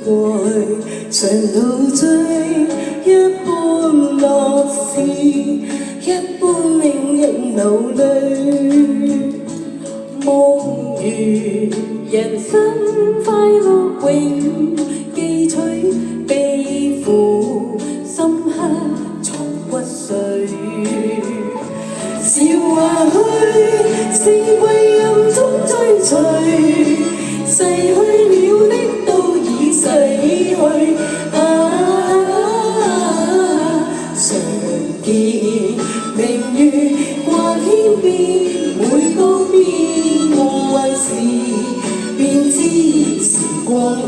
過去常陶醉，一般樂事，一般令人流淚。夢如人生快樂永記取，悲苦深刻藏骨髓。笑話去，是為暗中追隨，逝去了的都已逝去。常見明月掛天邊，每當變夢幻時，便知時光去。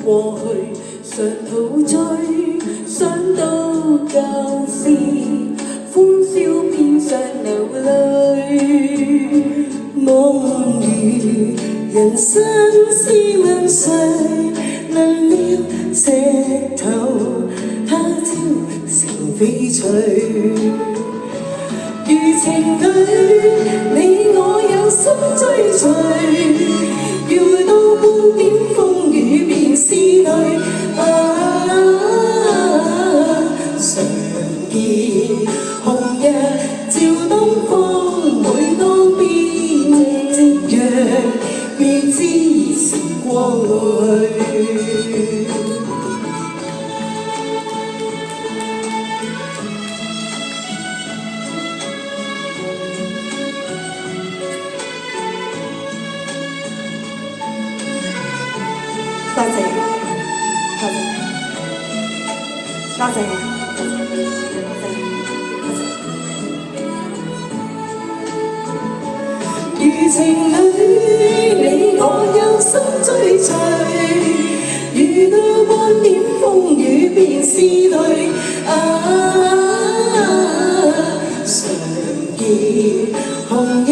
過去常陶醉，想到舊事，歡笑變相流淚。夢如人生試問誰能料石頭他朝成翡翠。如情侶，你我有心追隨，要到半點風雨便思慮。常見紅日照東方，每當變夕陽，便知時光去。多謝，多謝，多謝，如情侶，你我有心追隨，遇到半點風雨便思慮。常見紅日